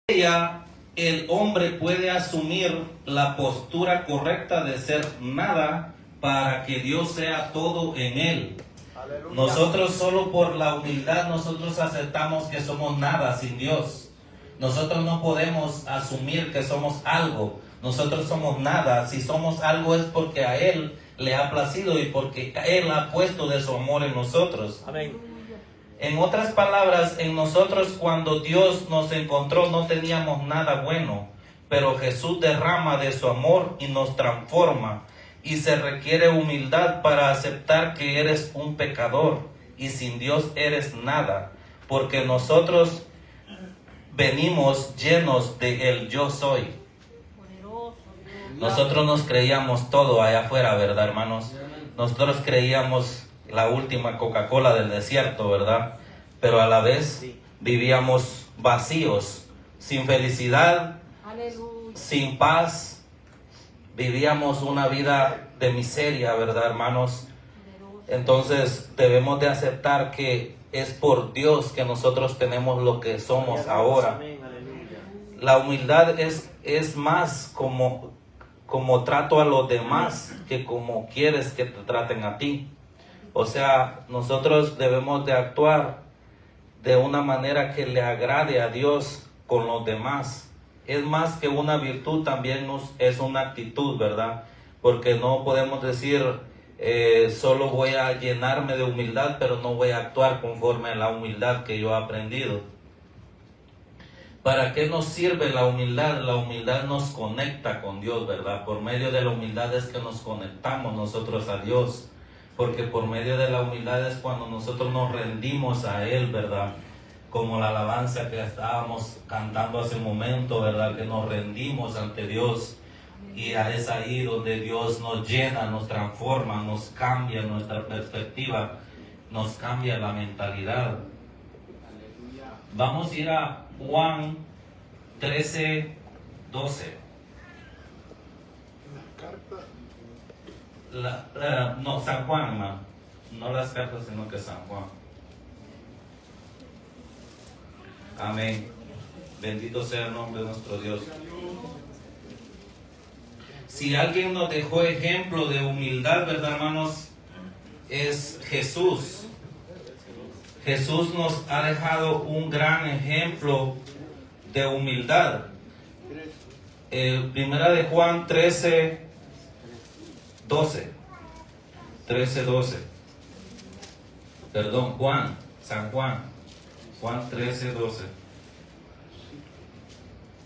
ella, el hombre puede asumir la postura correcta de ser nada para que Dios sea todo en él. Aleluya. Nosotros solo por la humildad, nosotros aceptamos que somos nada sin Dios. Nosotros no podemos asumir que somos algo. Nosotros somos nada. Si somos algo es porque a Él le ha placido y porque Él ha puesto de su amor en nosotros. Amén. En otras palabras, en nosotros cuando Dios nos encontró no teníamos nada bueno, pero Jesús derrama de su amor y nos transforma. Y se requiere humildad para aceptar que eres un pecador y sin Dios eres nada, porque nosotros venimos llenos de el yo soy. Nosotros nos creíamos todo allá afuera, ¿verdad, hermanos? Nosotros creíamos la última Coca-Cola del desierto, ¿verdad? Pero a la vez vivíamos vacíos, sin felicidad, sin paz. Vivíamos una vida de miseria, ¿verdad, hermanos? Entonces debemos de aceptar que es por Dios que nosotros tenemos lo que somos ahora. La humildad es más como trato a los demás que como quieres que te traten a ti. O sea, nosotros debemos de actuar de una manera que le agrade a Dios con los demás. Es más que una virtud, también es una actitud, ¿verdad? Porque no podemos decir, solo voy a llenarme de humildad, pero no voy a actuar conforme a la humildad que yo he aprendido. ¿Para qué nos sirve la humildad? La humildad nos conecta con Dios, ¿verdad? Por medio de la humildad es que nos conectamos nosotros a Dios. Porque por medio de la humildad es cuando nosotros nos rendimos a Él, ¿verdad? Como la alabanza que estábamos cantando hace un momento, ¿verdad? Que nos rendimos ante Dios. Y es ahí donde Dios nos llena, nos transforma, nos cambia nuestra perspectiva, nos cambia la mentalidad. Vamos a ir a Juan 13, 12. No, San Juan, hermano. No las cartas, sino que San Juan. Amén. Bendito sea el nombre de nuestro Dios. Si alguien nos dejó ejemplo de humildad, ¿verdad, hermanos? Es Jesús. Jesús nos ha dejado un gran ejemplo de humildad. Primera de Juan 13, 12. 13, 12. Perdón, San Juan 13, 12.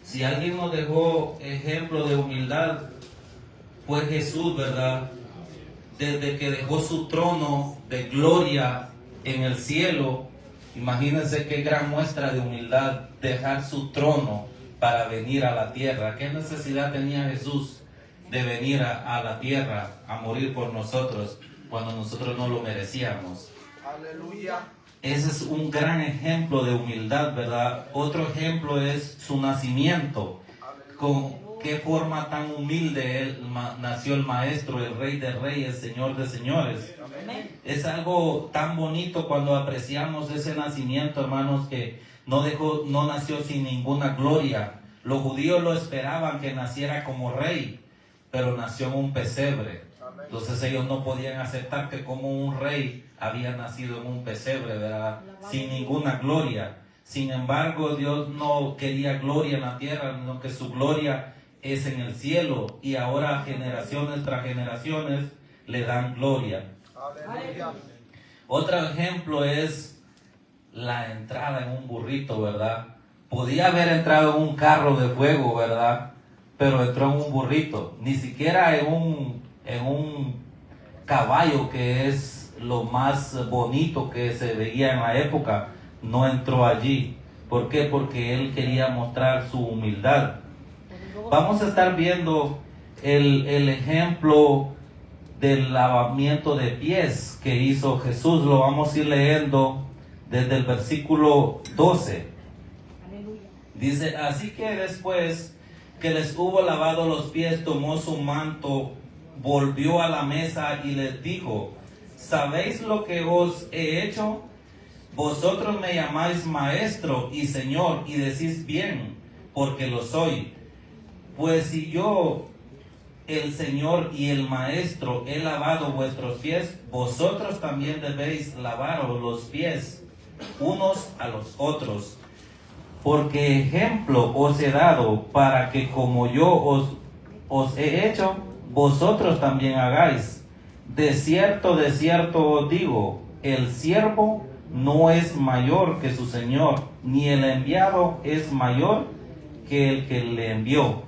Si alguien nos dejó ejemplo de humildad, fue Jesús, ¿verdad? Desde que dejó su trono de gloria en el cielo, imagínense qué gran muestra de humildad, dejar su trono para venir a la tierra. ¿Qué necesidad tenía Jesús de venir a la tierra a morir por nosotros cuando nosotros no lo merecíamos? Aleluya. Ese es un gran ejemplo de humildad, ¿verdad? Otro ejemplo es su nacimiento. Con qué forma tan humilde nació el Maestro, el Rey de Reyes, Señor de Señores. Amén. Es algo tan bonito cuando apreciamos ese nacimiento, hermanos, que no nació sin ninguna gloria. Los judíos lo esperaban que naciera como rey, pero nació en un pesebre. Entonces ellos no podían aceptar que como un rey había nacido en un pesebre, ¿verdad? Sin ninguna gloria. Sin embargo, Dios no quería gloria en la tierra, sino que su gloria es en el cielo. Y ahora generaciones tras generaciones le dan gloria. Aleluya. Otro ejemplo es la entrada en un burrito, ¿verdad? Podía haber entrado en un carro de fuego, ¿verdad? Pero entró en un burrito. Ni siquiera en un caballo, que es lo más bonito que se veía en la época, no entró allí. ¿Por qué? Porque él quería mostrar su humildad. Vamos a estar viendo el ejemplo del lavamiento de pies que hizo Jesús. Lo vamos a ir leyendo desde el versículo 12. Dice: así que después que les hubo lavado los pies, tomó su manto, volvió a la mesa y les dijo: ¿sabéis lo que os he hecho? Vosotros me llamáis maestro y señor, y decís bien, porque lo soy. Pues si yo, el Señor y el Maestro, he lavado vuestros pies, vosotros también debéis lavaros los pies unos a los otros. Porque ejemplo os he dado para que como yo os he hecho, vosotros también hagáis. De cierto os digo, el siervo no es mayor que su Señor, ni el enviado es mayor que el que le envió.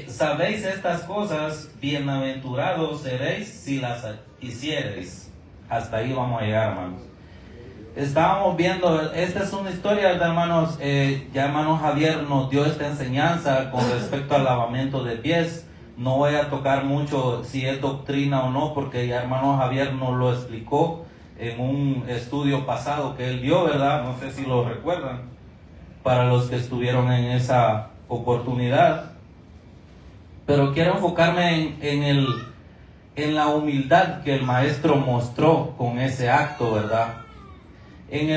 Sabéis estas cosas, bienaventurados seréis si las hiciereis. Hasta ahí vamos a llegar, hermanos. Estábamos viendo, esta es una historia, hermanos, ya hermano Javier nos dio esta enseñanza con respecto al lavamiento de pies. No voy a tocar mucho si es doctrina o no, porque ya hermano Javier nos lo explicó en un estudio pasado que él dio, ¿verdad? No sé si lo recuerdan, para los que estuvieron en esa oportunidad. Pero quiero enfocarme en la humildad que el maestro mostró con ese acto, ¿verdad? En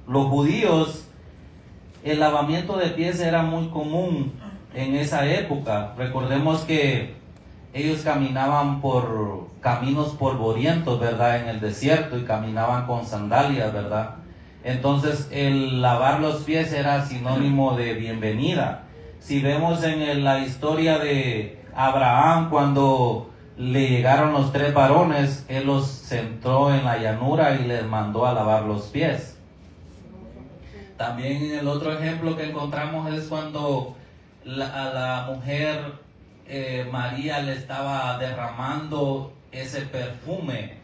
los judíos, el lavamiento de pies era muy común en esa época. Recordemos que ellos caminaban por caminos polvorientos, ¿verdad? En el desierto, y caminaban con sandalias, ¿verdad? Entonces el lavar los pies era sinónimo de bienvenida. Si vemos en la historia de Abraham, cuando le llegaron los 3 varones, él los sentó en la llanura y les mandó a lavar los pies. También el otro ejemplo que encontramos es cuando a la mujer María le estaba derramando ese perfume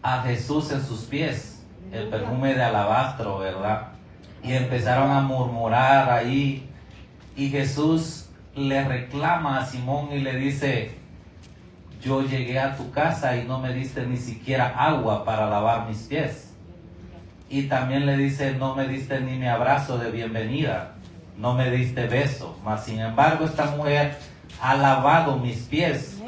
a Jesús en sus pies, el perfume de alabastro, ¿verdad? Y empezaron a murmurar ahí, y Jesús le reclama a Simón y le dice: yo llegué a tu casa y no me diste ni siquiera agua para lavar mis pies. Y también le dice: no me diste ni mi abrazo de bienvenida, no me diste beso. Mas sin embargo esta mujer ha lavado mis pies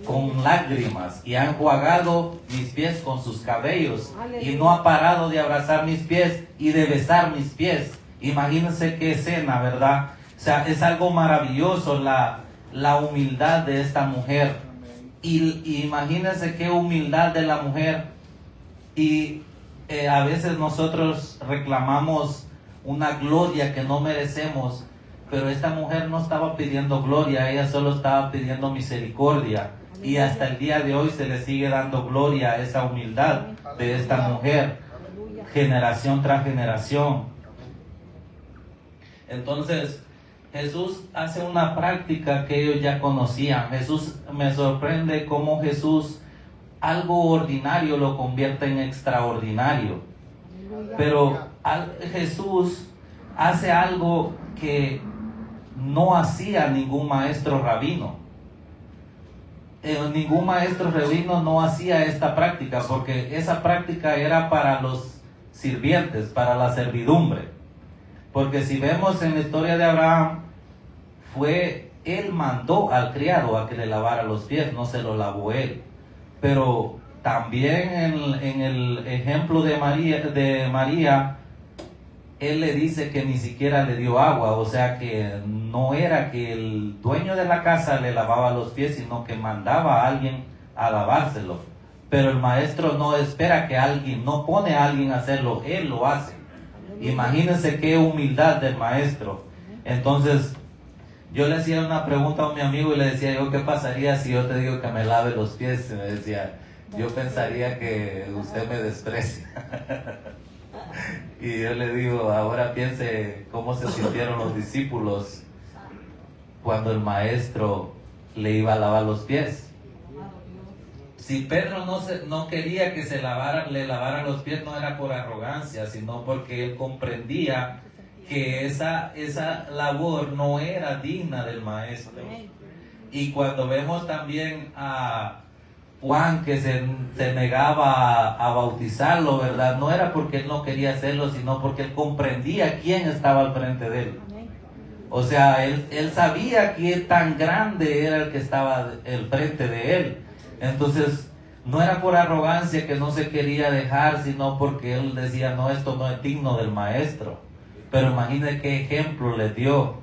con lágrimas y ha enjuagado mis pies con sus cabellos, y no ha parado de abrazar mis pies y de besar mis pies. Imagínense qué escena, ¿verdad? O sea, es algo maravilloso la humildad de esta mujer. Y imagínense qué humildad de la mujer. Y a veces nosotros reclamamos una gloria que no merecemos, pero esta mujer no estaba pidiendo gloria, ella solo estaba pidiendo misericordia. Y hasta el día de hoy se le sigue dando gloria a esa humildad de esta mujer, generación tras generación. Entonces Jesús hace una práctica que ellos ya conocían. Jesús, me sorprende cómo Jesús algo ordinario lo convierte en extraordinario. Pero Jesús hace algo que no hacía ningún maestro rabino. Ningún maestro rabino no hacía esta práctica, porque esa práctica era para los sirvientes, para la servidumbre. Porque si vemos en la historia de Abraham, él mandó al criado a que le lavara los pies, no se lo lavó él. Pero también en el ejemplo de María, él le dice que ni siquiera le dio agua, o sea que no era que el dueño de la casa le lavaba los pies, sino que mandaba a alguien a lavárselo. Pero el maestro no espera que alguien, no pone a alguien a hacerlo, él lo hace. Imagínense qué humildad del maestro. Entonces, yo le hacía una pregunta a mi amigo y le decía yo: ¿qué pasaría si yo te digo que me lave los pies? Y me decía: yo pensaría que usted me desprecia. Y yo le digo: ahora piense cómo se sintieron los discípulos cuando el maestro le iba a lavar los pies. Si Pedro no quería que le lavaran los pies, no era por arrogancia, sino porque él comprendía que esa labor no era digna del maestro. Y cuando vemos también a Juan, que se negaba a bautizarlo, ¿verdad? No era porque él no quería hacerlo, sino porque él comprendía quién estaba al frente de él. O sea, él sabía que tan grande era el que estaba al frente de él. Entonces, No era por arrogancia que no se quería dejar, sino porque él decía, no, esto no es digno del maestro. Pero imagínense qué ejemplo le dio.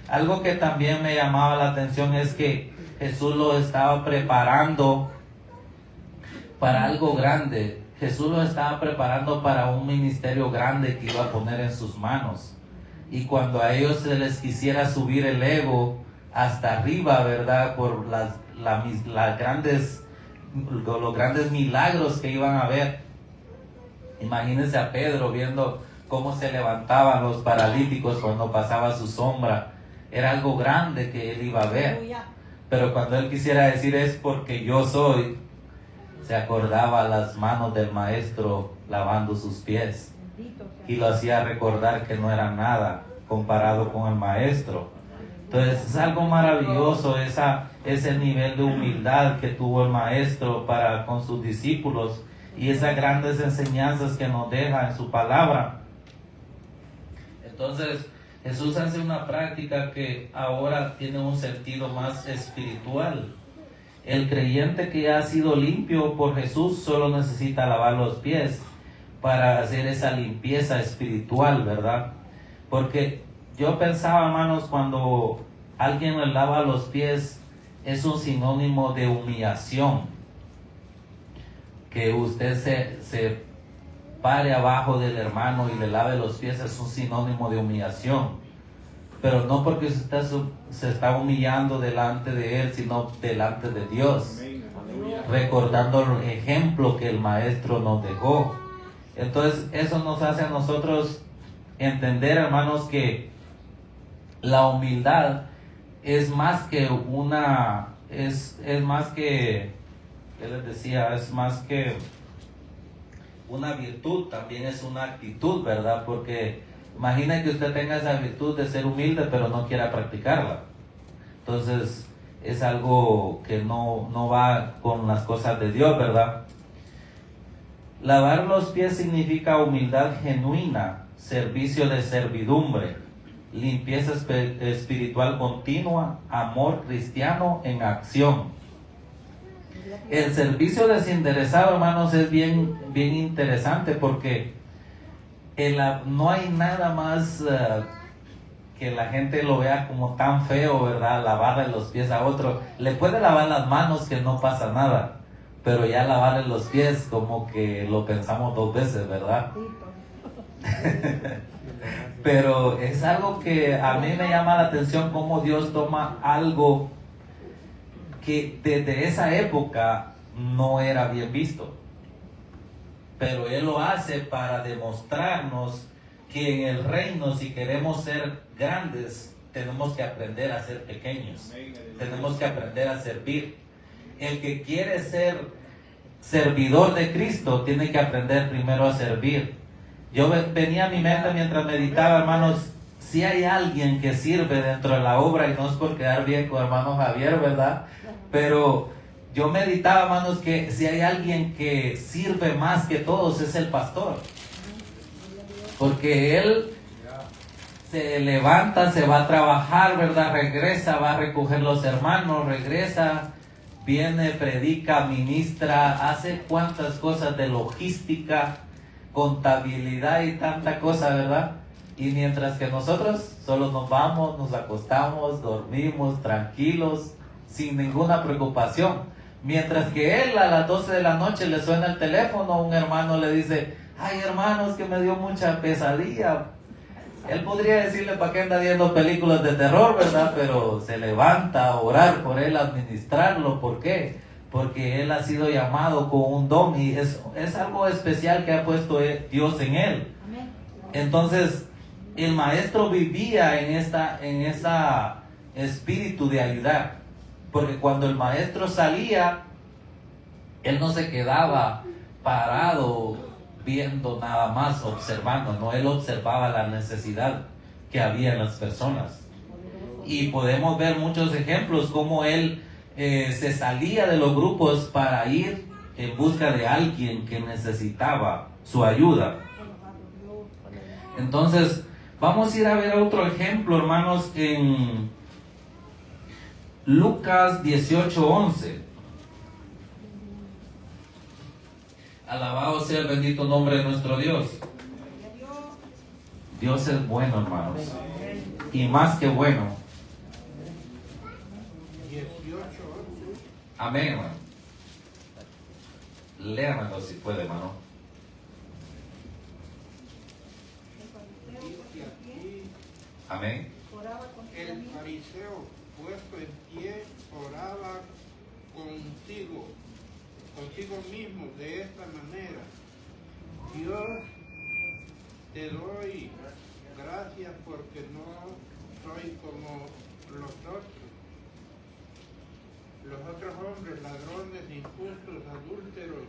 Algo que también me llamaba la atención es que Jesús lo estaba preparando para algo grande. Jesús lo estaba preparando para un ministerio grande que iba a poner en sus manos. Y cuando a ellos se les quisiera subir el ego hasta arriba, ¿verdad? Por los grandes milagros que iban a ver. Imagínense a Pedro viendo cómo se levantaban los paralíticos cuando pasaba su sombra. Era algo grande que él iba a ver. Pero cuando él quisiera decir es porque yo soy, se acordaba las manos del maestro lavando sus pies. Y lo hacía recordar que no era nada comparado con el maestro. Entonces es algo maravilloso ese nivel de humildad que tuvo el maestro para con sus discípulos y esas grandes enseñanzas que nos deja en su palabra. Entonces Jesús hace una práctica que ahora tiene un sentido más espiritual. El creyente que ya ha sido limpio por Jesús solo necesita lavar los pies para hacer esa limpieza espiritual, ¿verdad? Porque yo pensaba, hermanos, cuando alguien le lava los pies es un sinónimo de humillación. Que usted se pare abajo del hermano y le lave los pies es un sinónimo de humillación. Pero no porque usted se está humillando delante de él, sino delante de Dios. Recordando el ejemplo que el maestro nos dejó. Entonces eso nos hace a nosotros entender, hermanos, que la humildad es más que es más que, ¿qué les decía? Es más que una virtud, también es una actitud, ¿verdad? Porque imagina que usted tenga esa virtud de ser humilde, pero no quiera practicarla. Entonces es algo que no va con las cosas de Dios, ¿verdad? Lavar los pies significa humildad genuina, servicio de servidumbre, limpieza espiritual continua, amor cristiano en acción. El servicio desinteresado, hermanos, es bien interesante porque no hay nada más que la gente lo vea como tan feo, ¿verdad? Lavarle los pies a otro. Le puede lavar las manos que no pasa nada, pero ya lavarle los pies como que lo pensamos dos veces, ¿verdad? Pero es algo que a mí me llama la atención cómo Dios toma algo que desde esa época no era bien visto, pero Él lo hace para demostrarnos que en el reino, si queremos ser grandes, tenemos que aprender a ser pequeños, tenemos que aprender a servir. El que quiere ser servidor de Cristo tiene que aprender primero a servir. Yo venía a mi mente mientras meditaba, hermanos, si hay alguien que sirve dentro de la obra, y no es por quedar bien con hermano Javier, ¿verdad? Pero yo meditaba, hermanos, que si hay alguien que sirve más que todos es el pastor. Porque él se levanta, se va a trabajar, ¿verdad? Regresa, va a recoger los hermanos, regresa, viene, predica, ministra, hace cuantas cosas de logística, contabilidad y tanta cosa, ¿verdad? Y mientras que nosotros solo nos vamos, nos acostamos, dormimos tranquilos, sin ninguna preocupación. Mientras que él a las 12 de la noche le suena el teléfono, un hermano le dice, ay hermanos, que me dio mucha pesadilla. Él podría decirle para qué anda viendo películas de terror, ¿verdad? Pero se levanta a orar por él, a administrarlo. ¿Por qué? Porque él ha sido llamado con un don y es algo especial que ha puesto Dios en él. Entonces, el maestro vivía en esa espíritu de ayudar. Porque cuando el maestro salía, él no se quedaba parado viendo nada más, observando, no, él observaba la necesidad que había en las personas. Y podemos ver muchos ejemplos como él se salía de los grupos para ir en busca de alguien que necesitaba su ayuda. Entonces, vamos a ir a ver otro ejemplo, hermanos, en Lucas 18:11. Alabado sea el bendito nombre de nuestro Dios. Dios es bueno, hermanos. Y más que bueno. Amén, hermano. Léamelo si puede, hermano. Amén. El fariseo, puesto en pie, oraba consigo mismo de esta manera: Dios, te doy gracias porque no soy como los otros hombres, ladrones, injustos, adúlteros,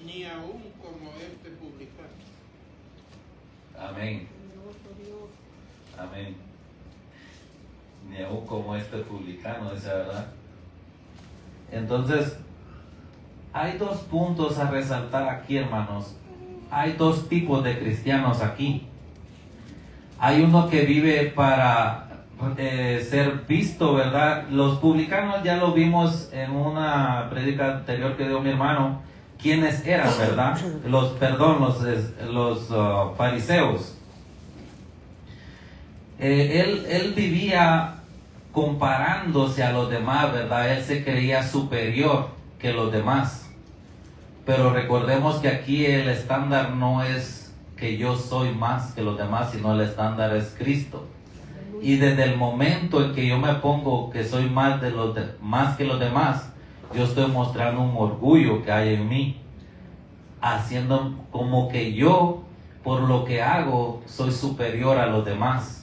ni aún como este publicano. Amén. Amén. Ni aún como este publicano, dice, ¿verdad? Entonces, hay dos puntos a resaltar aquí, hermanos. Hay dos tipos de cristianos aquí. Hay uno que vive para ser visto, ¿verdad? Los publicanos ya lo vimos en una prédica anterior que dio mi hermano. ¿Quiénes eran, verdad? Los fariseos. Él vivía comparándose a los demás, ¿verdad? Él se creía superior que los demás. Pero recordemos que aquí el estándar no es que yo soy más que los demás, sino el estándar es Cristo. Y desde el momento en que yo me pongo que soy más que los demás, yo estoy mostrando un orgullo que hay en mí, haciendo como que yo, por lo que hago, soy superior a los demás.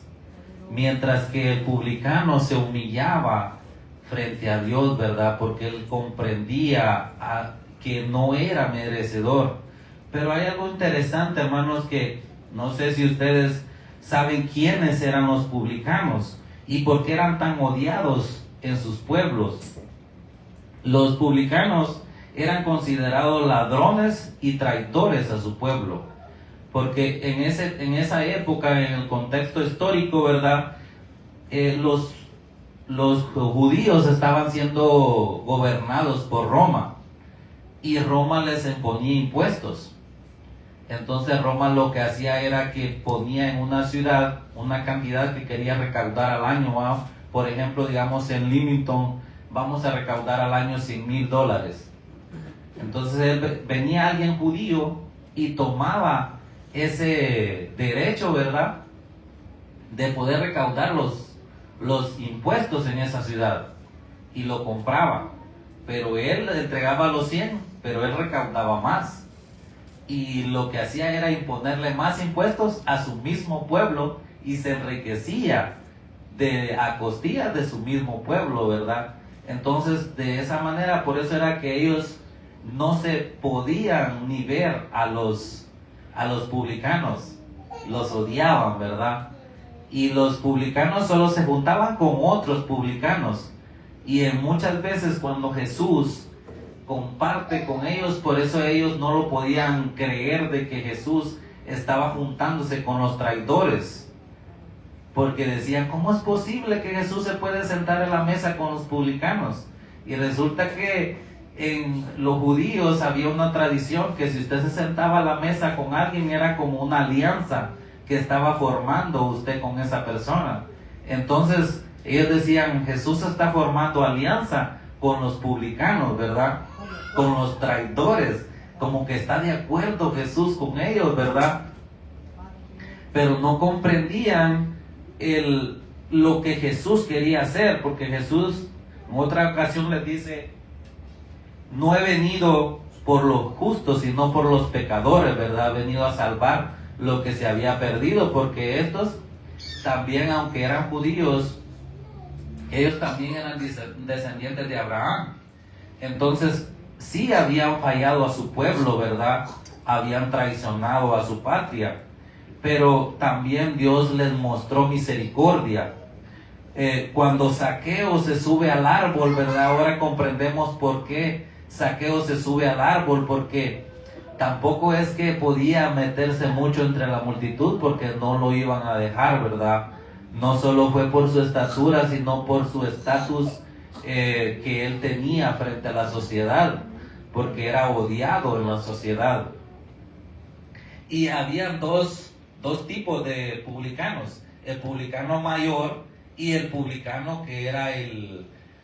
Mientras que el publicano se humillaba frente a Dios, ¿verdad? Porque él comprendía que no era merecedor. Pero hay algo interesante, hermanos, que no sé si ustedes saben quiénes eran los publicanos y por qué eran tan odiados en sus pueblos. Los publicanos eran considerados ladrones y traidores a su pueblo, porque en esa época, en el contexto histórico, ¿verdad? Los judíos estaban siendo gobernados por Roma y Roma les imponía impuestos. Entonces Roma lo que hacía era que ponía en una ciudad una cantidad que quería recaudar al año, ¿no? Por ejemplo, digamos en Leamington vamos a recaudar al año $100,000. Entonces venía alguien judío y tomaba ese derecho, ¿verdad?, de poder recaudar los impuestos en esa ciudad, y lo compraba, pero él le entregaba los 100, pero él recaudaba más, y lo que hacía era imponerle más impuestos a su mismo pueblo, y se enriquecía a costillas de su mismo pueblo, ¿verdad? Entonces, de esa manera, por eso era que ellos no se podían ni ver a los publicanos, los odiaban, ¿verdad? Y los publicanos solo se juntaban con otros publicanos, y muchas veces cuando Jesús comparte con ellos, por eso ellos no lo podían creer de que Jesús estaba juntándose con los traidores, porque decían, ¿cómo es posible que Jesús se puede sentar en la mesa con los publicanos? Y resulta que en los judíos había una tradición que si usted se sentaba a la mesa con alguien era como una alianza que estaba formando usted con esa persona. Entonces ellos decían, Jesús está formando alianza con los publicanos, ¿verdad? Con los traidores, como que está de acuerdo Jesús con ellos, ¿verdad? Pero no comprendían lo que Jesús quería hacer, porque Jesús en otra ocasión les dice, no he venido por los justos, sino por los pecadores, ¿verdad? He venido a salvar lo que se había perdido, porque estos también, aunque eran judíos, ellos también eran descendientes de Abraham. Entonces, sí habían fallado a su pueblo, ¿verdad? Habían traicionado a su patria, pero también Dios les mostró misericordia. Cuando Zaqueo se sube al árbol, ¿verdad? Ahora comprendemos por qué Zaqueo se sube al árbol, porque tampoco es que podía meterse mucho entre la multitud, porque no lo iban a dejar, ¿verdad? No solo fue por su estatura, sino por su estatus que él tenía frente a la sociedad. porque era odiado en la sociedad. Y habían dos tipos de publicanos, el publicano mayor y el publicano que era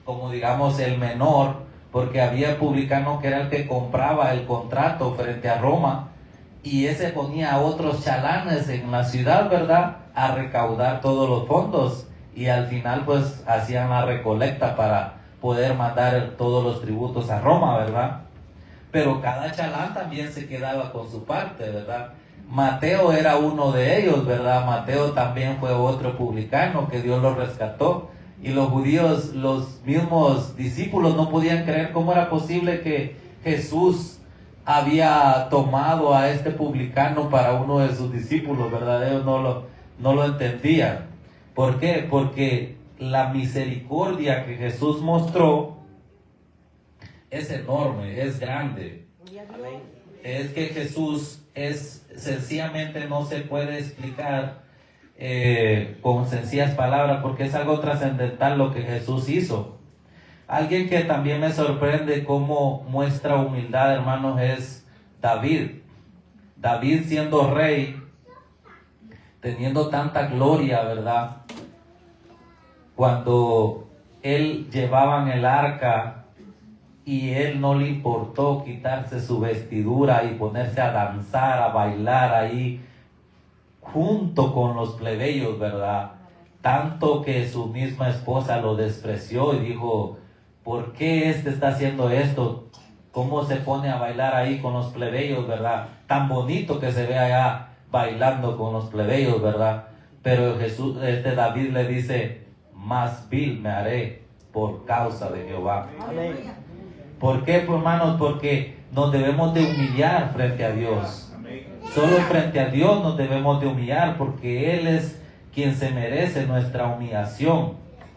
como digamos el menor, porque había publicano que era el que compraba el contrato frente a Roma, y ese ponía a otros chalanes en la ciudad, ¿verdad?, a recaudar todos los fondos, y al final pues hacían la recolecta para poder mandar todos los tributos a Roma, ¿verdad? Pero cada chalán también se quedaba con su parte, ¿verdad? Mateo era uno de ellos, ¿verdad? Mateo también fue otro publicano que Dios lo rescató, y los judíos, los mismos discípulos no podían creer cómo era posible que Jesús había tomado a este publicano para uno de sus discípulos, ¿verdad? Ellos no lo entendían. ¿Por qué? Porque la misericordia que Jesús mostró es enorme, es grande. Es que Jesús sencillamente no se puede explicar con sencillas palabras, porque es algo trascendental lo que Jesús hizo. Alguien que también me sorprende cómo muestra humildad, hermanos, es David. David, siendo rey, teniendo tanta gloria, ¿verdad? Cuando él llevaban el arca y él no le importó quitarse su vestidura y ponerse a danzar, a bailar ahí junto con los plebeyos, ¿verdad? Tanto que su misma esposa lo despreció y dijo: ¿por qué está haciendo esto? ¿Cómo se pone a bailar ahí con los plebeyos, verdad? Tan bonito que se ve allá bailando con los plebeyos, ¿verdad? Pero David le dice: más vil me haré por causa de Jehová. Amén. ¿Por qué, pues, hermanos? Porque nos debemos de humillar frente a Dios. Solo frente a Dios nos debemos de humillar, porque Él es quien se merece nuestra humillación.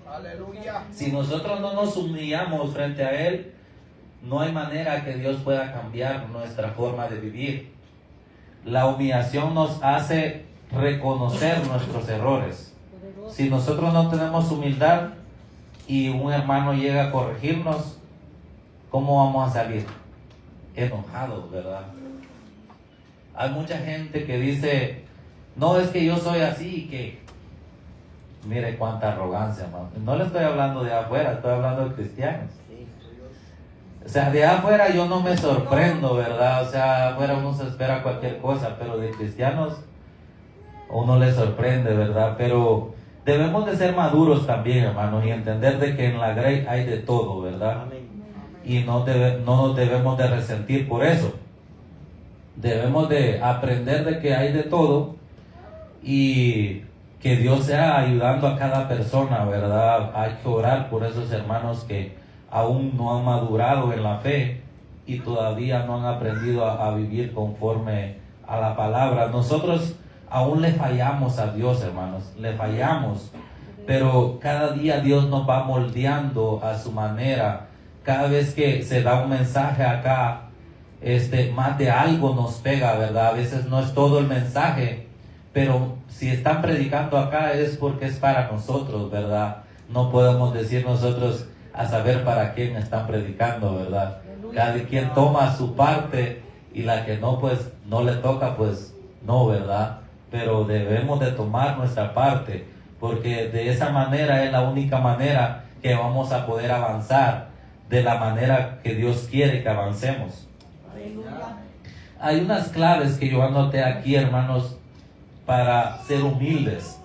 Aleluya. Si nosotros no nos humillamos frente a Él, no hay manera que Dios pueda cambiar nuestra forma de vivir. La humillación nos hace reconocer nuestros errores. Si nosotros no tenemos humildad y un hermano llega a corregirnos, ¿cómo vamos a salir? Enojados, ¿verdad? Hay mucha gente que dice: no, es que yo soy así, que mire cuánta arrogancia, hermano. No le estoy hablando de afuera, estoy hablando de cristianos. O sea, de afuera yo no me sorprendo, ¿verdad? O sea, afuera uno se espera cualquier cosa, pero de cristianos uno le sorprende, ¿verdad? Pero debemos de ser maduros también, hermanos, y entender de que en la grey hay de todo, ¿verdad? Y no nos debemos de resentir por eso. Debemos de aprender de que hay de todo, y que Dios sea ayudando a cada persona, ¿verdad? Hay que orar por esos hermanos que aún no han madurado en la fe y todavía no han aprendido a vivir conforme a la palabra. Nosotros aún le fallamos a Dios, hermanos, le fallamos, pero cada día Dios nos va moldeando a su manera. Cada vez que se da un mensaje acá, más de algo nos pega, ¿verdad? A veces no es todo el mensaje, pero si están predicando acá es porque es para nosotros, ¿verdad? No podemos decir nosotros a saber para quién están predicando, ¿verdad? Cada quien toma su parte, y la que no, pues no le toca, pues no, ¿verdad? Pero debemos de tomar nuestra parte, porque de esa manera es la única manera que vamos a poder avanzar de la manera que Dios quiere que avancemos. Hay unas claves que yo anoté aquí, hermanos, para ser humildes.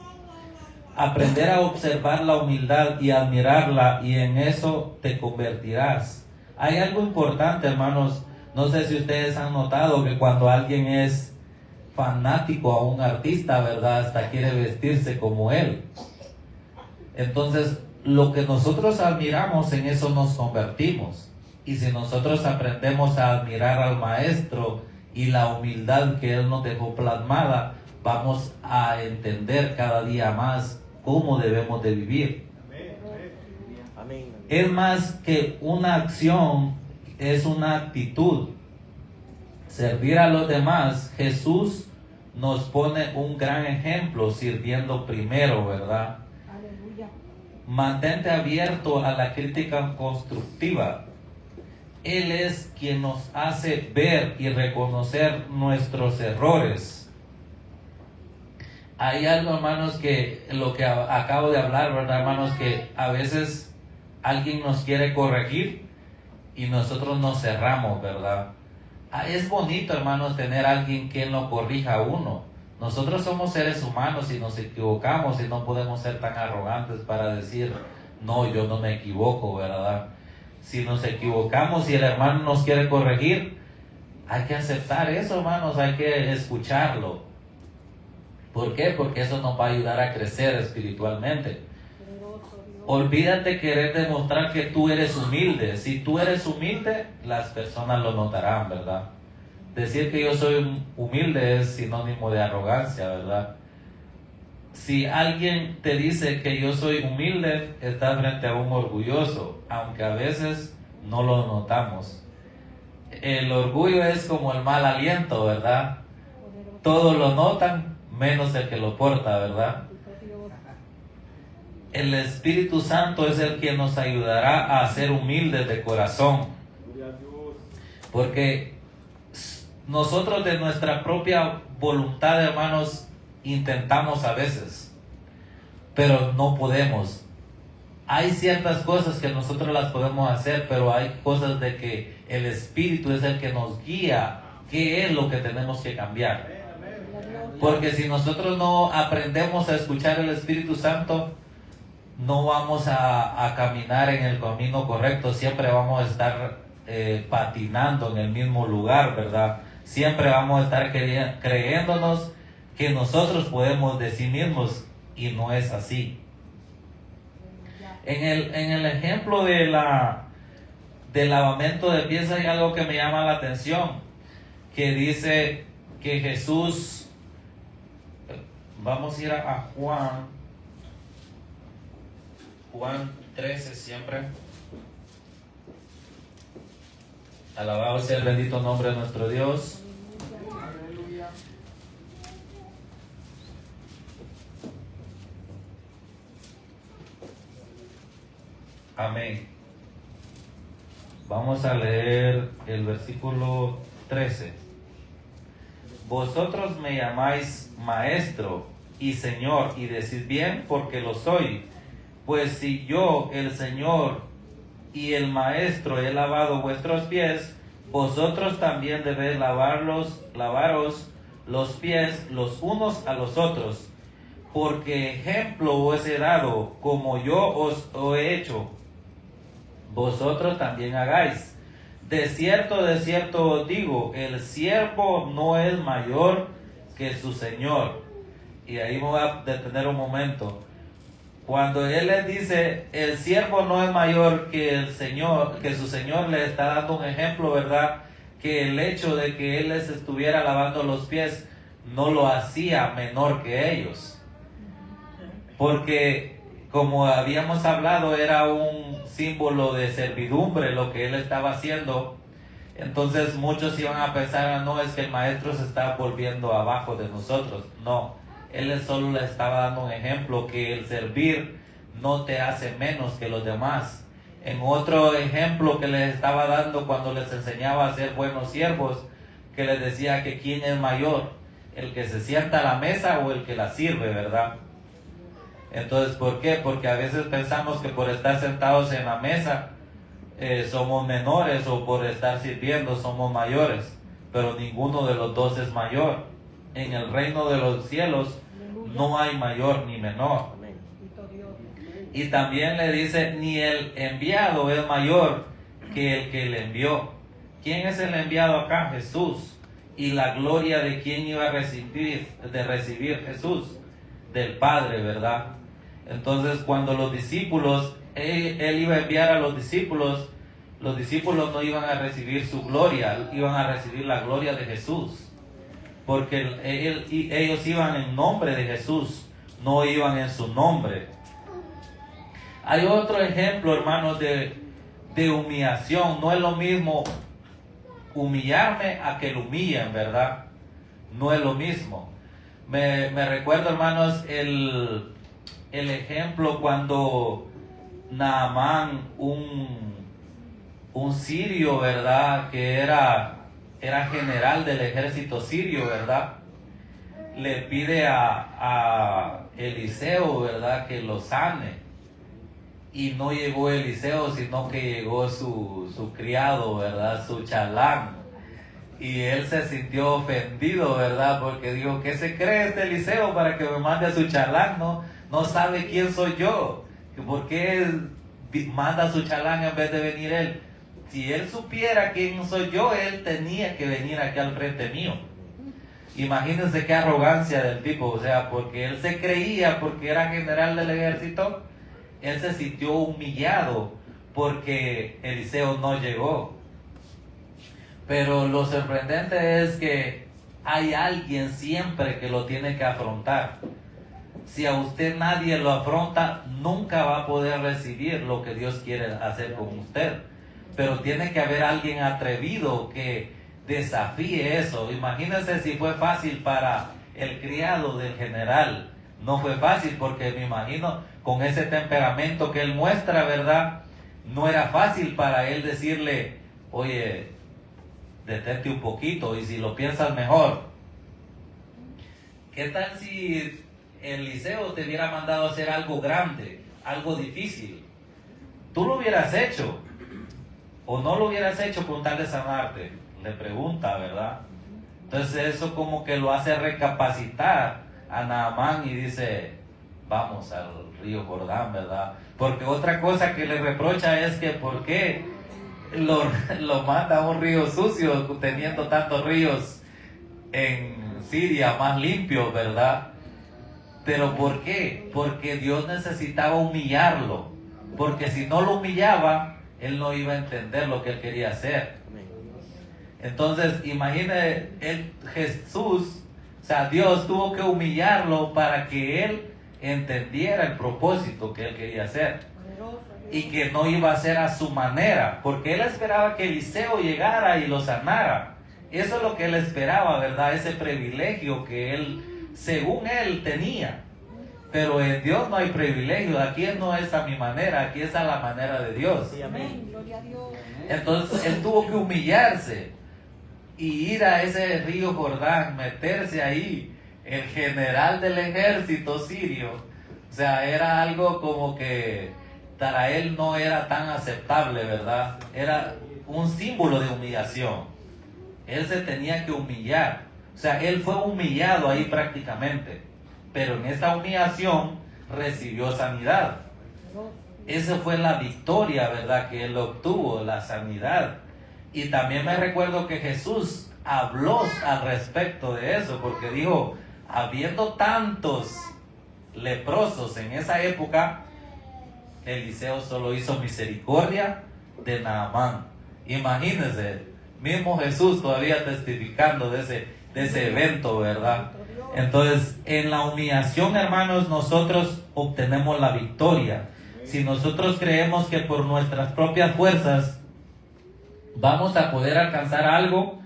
Aprender a observar la humildad y admirarla, y en eso te convertirás. Hay algo importante, hermanos. No sé si ustedes han notado que cuando alguien es fanático a un artista, ¿verdad?, hasta quiere vestirse como él. Entonces, lo que nosotros admiramos, en eso nos convertimos. Y si nosotros aprendemos a admirar al Maestro y la humildad que Él nos dejó plasmada, vamos a entender cada día más cómo debemos de vivir. Amén. Es más que una acción, es una actitud. Servir a los demás. Jesús nos pone un gran ejemplo sirviendo primero, ¿verdad? Aleluya. Mantente abierto a la crítica constructiva. Él es quien nos hace ver y reconocer nuestros errores. Hay algo, hermanos, que lo que acabo de hablar, ¿verdad, hermanos? Que a veces alguien nos quiere corregir y nosotros nos cerramos, ¿verdad? Es bonito, hermanos, tener a alguien quien lo corrija a uno. Nosotros somos seres humanos y nos equivocamos y no podemos ser tan arrogantes para decir, no, yo no me equivoco, ¿verdad? Si nos equivocamos y el hermano nos quiere corregir, hay que aceptar eso, hermanos, hay que escucharlo. ¿Por qué? Porque eso nos va a ayudar a crecer espiritualmente. Olvídate querer demostrar que tú eres humilde. Si tú eres humilde, las personas lo notarán, ¿verdad? Decir que yo soy humilde es sinónimo de arrogancia, ¿verdad? Si alguien te dice que yo soy humilde, está frente a un orgulloso, aunque a veces no lo notamos. El orgullo es como el mal aliento, ¿verdad? Todos lo notan, menos el que lo porta, ¿verdad? El Espíritu Santo es el que nos ayudará a ser humildes de corazón. Porque nosotros de nuestra propia voluntad, hermanos, intentamos a veces, pero no podemos. Hay ciertas cosas que nosotros las podemos hacer, pero hay cosas de que el Espíritu es el que nos guía. ¿Qué es lo que tenemos que cambiar? Porque si nosotros no aprendemos a escuchar el Espíritu Santo, no vamos a caminar en el camino correcto. Siempre vamos a estar patinando en el mismo lugar, ¿verdad? Siempre vamos a estar creyéndonos que nosotros podemos de sí mismos, y no es así. En el ejemplo del lavamiento de pies hay algo que me llama la atención, que dice que Jesús, vamos a ir a Juan 13 siempre. Alabado sea el bendito nombre de nuestro Dios. Amén. Vamos a leer el versículo 13. Vosotros me llamáis maestro y señor, y decís bien, porque lo soy. Pues si yo, el Señor y el maestro, he lavado vuestros pies, vosotros también debéis lavaros los pies los unos a los otros. Porque ejemplo os he dado, como yo os he hecho, vosotros también hagáis. De cierto os digo, el siervo no es mayor que su Señor. Y ahí me voy a detener un momento. Cuando él les dice, el siervo no es mayor que el Señor, que su Señor, le está dando un ejemplo, ¿verdad? Que el hecho de que él les estuviera lavando los pies no lo hacía menor que ellos. Porque, como habíamos hablado, era un símbolo de servidumbre lo que él estaba haciendo. Entonces muchos iban a pensar, no, es que el maestro se está volviendo abajo de nosotros. No. Él solo le estaba dando un ejemplo, que el servir no te hace menos que los demás. En otro ejemplo que les estaba dando cuando les enseñaba a ser buenos siervos, que les decía que quién es mayor, el que se sienta a la mesa o el que la sirve, ¿verdad? Entonces, ¿por qué? Porque a veces pensamos que por estar sentados en la mesa somos menores, o por estar sirviendo somos mayores, pero ninguno de los dos es mayor. En el reino de los cielos no hay mayor ni menor. Y también le dice, ni el enviado es mayor que el que le envió. ¿Quién es el enviado acá? Jesús. Y la gloria de quién iba a recibir Jesús, del Padre, ¿verdad? Entonces, cuando los discípulos, él iba a enviar a los discípulos no iban a recibir su gloria, iban a recibir la gloria de Jesús. Porque ellos iban en nombre de Jesús, no iban en su nombre. Hay otro ejemplo, hermanos, de humillación. No es lo mismo humillarme a que lo humillen, ¿verdad? No es lo mismo. Me recuerdo, hermanos, el ejemplo cuando Naamán, un un sirio, ¿verdad? Que era general del ejército sirio, ¿verdad? Le pide a Eliseo, ¿verdad? Que lo sane. Y no llegó Eliseo, sino que llegó su criado, ¿verdad? Su chalán. Y él se sintió ofendido, ¿verdad? Porque dijo, ¿qué se cree este Eliseo para que me mande a su chalán? No sabe quién soy yo. ¿Por qué manda a su chalán en vez de venir él? Si él supiera quién soy yo, él tenía que venir aquí al frente mío. Imagínense qué arrogancia del tipo, o sea, porque él se creía, porque era general del ejército, él se sintió humillado porque Eliseo no llegó. Pero lo sorprendente es que hay alguien siempre que lo tiene que afrontar. Si a usted nadie lo afronta, nunca va a poder recibir lo que Dios quiere hacer con usted. Pero tiene que haber alguien atrevido que desafíe eso. Imagínense si fue fácil para el criado del general. No fue fácil porque me imagino con ese temperamento que él muestra, ¿verdad? No era fácil para él decirle, oye, detente un poquito y si lo piensas mejor. ¿Qué tal si Eliseo te hubiera mandado a hacer algo grande, algo difícil? ¿Tú lo hubieras hecho? ¿O no lo hubieras hecho con tal de sanarte? Le pregunta, ¿verdad? Entonces eso como que lo hace recapacitar a Naamán y dice, vamos al río Jordán, ¿verdad? Porque otra cosa que le reprocha es que ¿por qué lo manda a un río sucio teniendo tantos ríos en Siria más limpios, ¿verdad? Pero ¿por qué? Porque Dios necesitaba humillarlo, porque si no lo humillaba, él no iba a entender lo que él quería hacer. Entonces, imagine, Jesús, o sea, Dios tuvo que humillarlo para que él entendiera el propósito que él quería hacer. Y que no iba a ser a su manera, porque él esperaba que Eliseo llegara y lo sanara. Eso es lo que él esperaba, ¿verdad? Ese privilegio que él, según él, tenía. Pero en Dios no hay privilegio. Aquí no es a mi manera, aquí es a la manera de Dios. Sí, amén. Entonces él tuvo que humillarse y ir a ese río Jordán, meterse ahí. El general del ejército sirio, o sea, era algo como que para él no era tan aceptable, ¿verdad? Era un símbolo de humillación. Él se tenía que humillar. O sea, él fue humillado ahí prácticamente. Pero en esa humillación recibió sanidad. Esa fue la victoria, ¿verdad? Que él obtuvo, la sanidad. Y también me recuerdo que Jesús habló al respecto de eso, porque dijo, habiendo tantos leprosos en esa época, Eliseo solo hizo misericordia de Naamán. Imagínense, mismo Jesús todavía testificando de ese evento, ¿verdad? Entonces, en la humillación, hermanos, nosotros obtenemos la victoria. Si nosotros creemos que por nuestras propias fuerzas vamos a poder alcanzar algo,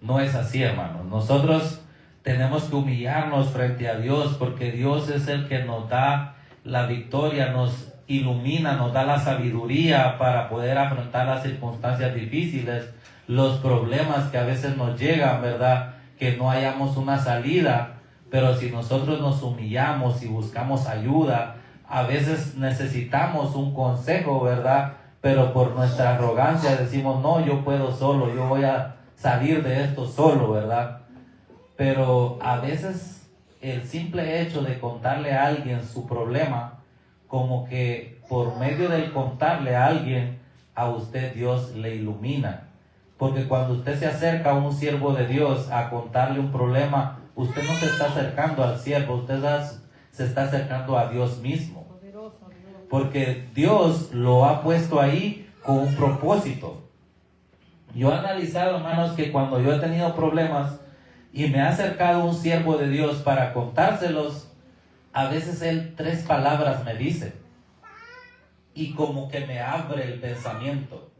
no es así, hermanos. Nosotros tenemos que humillarnos frente a Dios, porque Dios es el que nos da la victoria, nos ilumina, nos da la sabiduría para poder afrontar las circunstancias difíciles, los problemas que a veces nos llegan, ¿verdad? Que no hayamos una salida, pero si nosotros nos humillamos y buscamos ayuda, a veces necesitamos un consejo, ¿verdad? Pero por nuestra arrogancia decimos, no, yo puedo solo, yo voy a salir de esto solo, ¿verdad? Pero a veces el simple hecho de contarle a alguien su problema, como que por medio del contarle a alguien, a usted Dios le ilumina. Porque cuando usted se acerca a un siervo de Dios a contarle un problema, usted no se está acercando al siervo, usted se está acercando a Dios mismo. Porque Dios lo ha puesto ahí con un propósito. Yo he analizado, hermanos, que cuando yo he tenido problemas y me ha acercado un siervo de Dios para contárselos, a veces él 3 palabras me dice y como que me abre el pensamiento.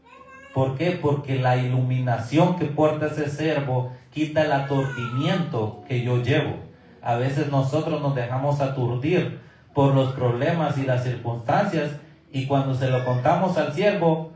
¿Por qué? Porque la iluminación que porta ese siervo quita el aturdimiento que yo llevo. A veces nosotros nos dejamos aturdir por los problemas y las circunstancias, y cuando se lo contamos al siervo,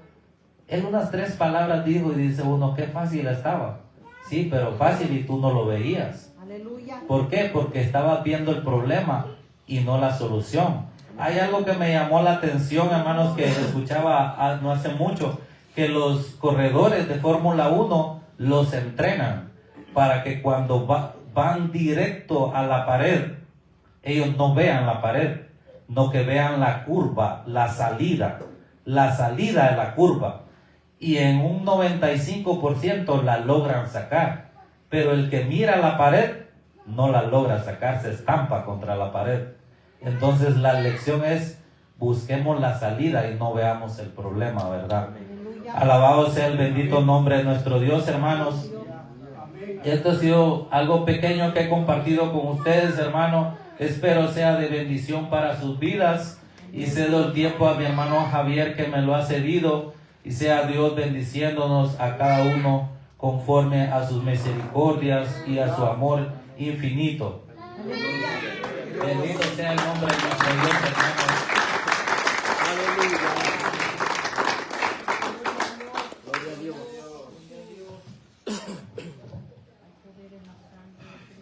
Él unas 3 palabras dijo y dice uno, qué fácil estaba. Sí, pero fácil y tú no lo veías. Aleluya. ¿Por qué? Porque estabas viendo el problema y no la solución. Hay algo que me llamó la atención, hermanos, que escuchaba no hace mucho, que los corredores de Fórmula 1 los entrenan para que cuando van directo a la pared, ellos no vean la pared, no que vean la curva, la salida de la curva. Y en un 95% la logran sacar. Pero el que mira la pared no la logra sacar, se estampa contra la pared. Entonces la lección es, busquemos la salida y no veamos el problema, ¿verdad? Alabado sea el bendito nombre de nuestro Dios, hermanos. Esto ha sido algo pequeño que he compartido con ustedes, hermano. Espero sea de bendición para sus vidas. Y cedo el tiempo a mi hermano Javier, que me lo ha cedido. Y sea Dios bendiciéndonos a cada uno conforme a sus misericordias y a su amor infinito. Bendito sea el nombre de nuestro Dios, hermanos.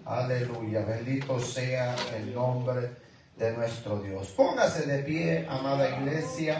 Aleluya, bendito sea el nombre de nuestro Dios. Póngase de pie, amada iglesia.